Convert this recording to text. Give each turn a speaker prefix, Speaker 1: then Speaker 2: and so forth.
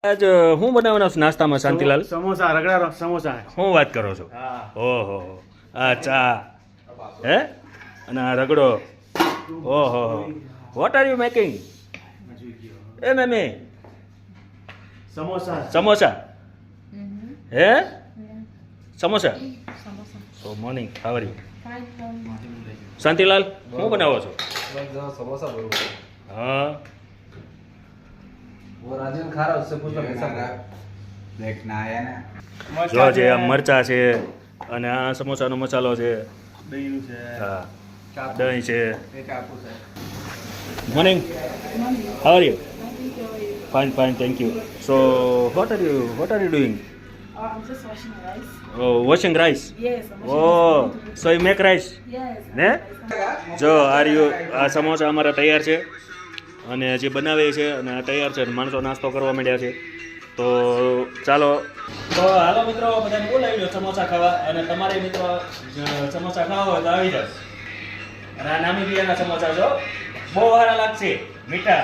Speaker 1: આજ હું બનાવવાનો છું નાસ્તામાં શાંતિલાલ?
Speaker 2: સમોસા, રગડા સમોસા.
Speaker 1: હું વાત કરો છો?
Speaker 2: હા.
Speaker 1: ઓહો, આ ચા હે અને આ રગડો. ઓહો, વોટ આર યુ મેકિંગ? એ મેમી
Speaker 2: સમોસા.
Speaker 1: સમોસા હે samosa. So morning how are you? Shantilal શું બનાવો છો?
Speaker 3: समोसा बरोबर
Speaker 1: હા
Speaker 3: वो राजन खा रहा उससे पूछ लो कैसा बना?
Speaker 4: देखना आया ना
Speaker 1: જો છે આ મરચા છે અને આ સમોસાનો મસાલો છે.
Speaker 2: દહીં છે.
Speaker 1: હા દહીં છે.
Speaker 4: एक आपको है
Speaker 1: morning how are you? Fine fine thank you. So what are you doing?
Speaker 5: I'm just washing rice.
Speaker 1: Washing rice.
Speaker 5: Yes, I'm
Speaker 1: oh
Speaker 5: washing
Speaker 1: so you make rice
Speaker 5: Yes.
Speaker 1: ને? જો આ સમોસા અમારા તૈયાર છે અને જે બનાવે છે અને આ તૈયાર છે અને માણસો નાસ્તો કરવા માંડ્યા છે. તો ચાલો તો હાલો મિત્રો, બધાને બોલાવી લો સમોસા ખાવા. અને તમારે મિત્રો સમોસા ખાવા હોય તો આવી જાવ. અને આ નામીબિયાના સમોસા જો બહુ સારા લાગશે, મીઠા.